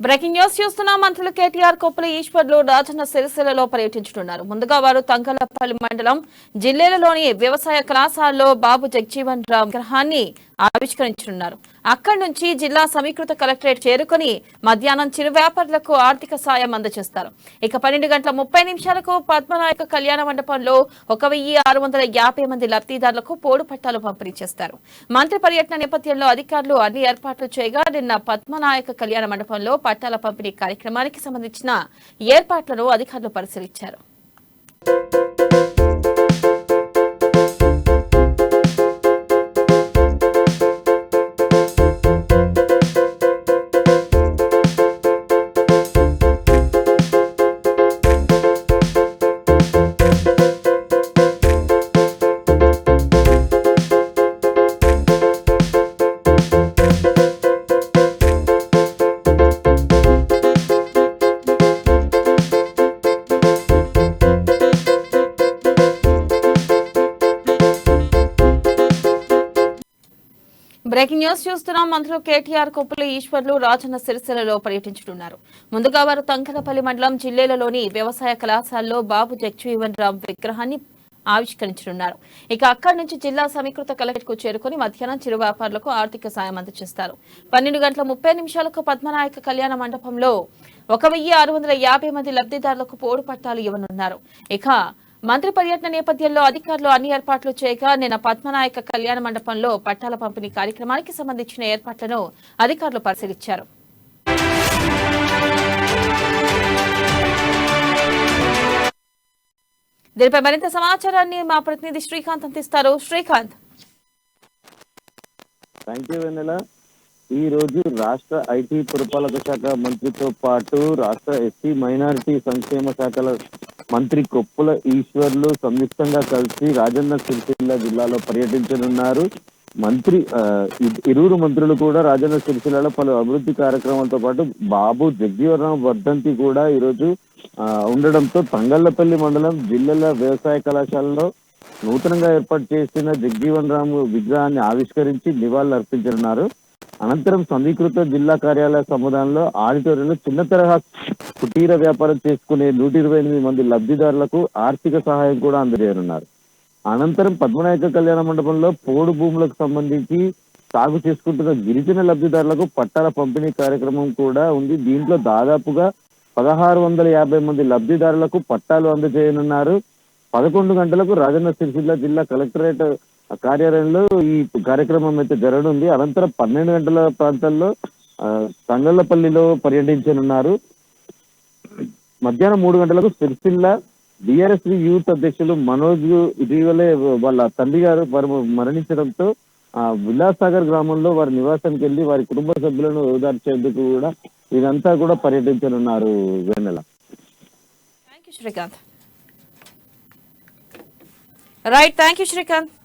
Breaking news చూస్తున్న మంత్రులు కేటీఆర్ కొప్పుల ఈశ్వర్లు రాజన్న సిరిసిల్లలో పర్యటించనున్నారు. ముందుగా వారు తంగలపల్లి మండలం జిల్లేలలోని వ్యవసాయ కళాశాలలో బాబు జగజీవన్ రామ్ విగ్రహాన్ని ఆవిష్కరించనున్నారు. అక్కడి నుంచి జిల్లా సమీకృత కలెక్టరేట్ చేరుకుని మధ్యాహ్నం చిరు వ్యాపారులకు ఆర్థిక సాయం అందజేస్తారు. ఇక 12:30 పద్మనాయక కళ్యాణ మండపంలో 1650 మంది లబ్ధిదారులకు పోడు పట్టాలు పంపిణీ చేస్తారు. మంత్రి పర్యటన నేపథ్యంలో అధికారులు అన్ని ఏర్పాట్లు చేయగా నిన్న పద్మనాయక కళ్యాణ మండపంలో పట్టాల పంపిణీ కార్యక్రమానికి సంబంధించిన ఏర్పాట్లను అధికారులు పరిశీలించారు. బ్రేకింగ్ న్యూస్ చూస్తున్నాం. మంత్రులు కేటీఆర్ కొప్పుల ఈశ్వర్లు రాజన్న సిరిసిల్లలో పర్యటించనున్నారు. ముందుగా వారు తంకలపల్లి మండలం జిల్లేలలోని వ్యవసాయ కళాశాలలో బాబు జగజీవన్ రామ్ విగ్రహాన్ని ఆవిష్కరించనున్నారు. ఇక అక్కడి నుంచి జిల్లా సమీకృత కలెక్టరేట్ కు చేరుకుని మధ్యాహ్నం చిరు వ్యాపారులకు ఆర్థిక సాయం అందజేస్తారు. 12:30 పద్మనాయక కళ్యాణ మండపంలో 1650 మంది లబ్ధిదారులకు పోడు పట్టాలు ఇవ్వనున్నారు. ఇక మంత్రి పర్యటన నేపథ్యంలో అధికారులు అన్ని ఏర్పాట్లు చేయగా నిన్న పద్మనాయక కళ్యాణ మండపంలో పట్టాల పంపిణీ కార్యక్రమానికి సంబంధించిన ఏర్పాట్లను అధికారులు పరిశీలించారు. దీనిపై మరింత సమాచారాన్ని మా ప్రతినిధి శ్రీకాంత్ అందిస్తారు. శ్రీకాంత్. ఈ రోజు రాష్ట్ర ఐటీ పురపాలక శాఖ మంత్రితో పాటు రాష్ట్ర ఎస్సీ మైనారిటీ సంక్షేమ శాఖల మంత్రి కొప్పుల ఈశ్వర్లు సంయుక్తంగా కలిసి రాజన్న సిరిసిల్ల జిల్లాలో పర్యటించనున్నారు. ఇరువురు మంత్రులు కూడా రాజన్న సిరిసిల్లలో పలు అభివృద్ధి కార్యక్రమాలతో పాటు బాబు జగజీవన్ రామ్ వర్ధంతి కూడా ఈరోజు ఉండడంతో తంగళ్లపల్లి మండలం జిల్లాల వ్యవసాయ కళాశాలలో నూతనంగా ఏర్పాటు చేసిన జగజీవన్ రామ్ విగ్రహాన్ని ఆవిష్కరించి నివాళులు అర్పించనున్నారు. అనంతరం సమీకృత జిల్లా కార్యాలయ సముదాయంలో ఆడిటోరియంలో చిన్న తరహా కుటీర వ్యాపారం చేసుకునే 128 మంది లబ్ధిదారులకు ఆర్థిక సహాయం కూడా అందజేయనున్నారు. అనంతరం పద్మనాయక కళ్యాణ మండపంలో పోడు భూములకు సంబంధించి సాగు చేసుకుంటున్న గిరిజన లబ్ధిదారులకు పట్టాల పంపిణీ కార్యక్రమం కూడా ఉంది. దీంట్లో దాదాపుగా 1650 మంది లబ్ధిదారులకు పట్టాలు అందజేయనున్నారు. 11 గంటలకు రాజన్న సిరిసిల్ల జిల్లా కలెక్టరేట్ కార్యాలయంలో ఈ కార్యక్రమం అయితే జరగనుంది. అనంతరం 12 గంటల ప్రాంతాల్లో తంగళ్లపల్లిలో పర్యటించనున్నారు. మధ్యాహ్నం 3 గంటలకు సిరిసిల్ల బీఆర్ఎస్ యూత్ అధ్యక్షులు మనోజ్ ఇటీవలే వాళ్ళ తండ్రి గారు మరణించడంతో విలాసాగర్ గ్రామంలో వారి నివాసానికి వెళ్లి వారి కుటుంబ సభ్యులను ఓదార్చేందుకు కూడా ఇదంతా కూడా పర్యటించనున్నారు. వెన్నెల. Thank you Srikanth.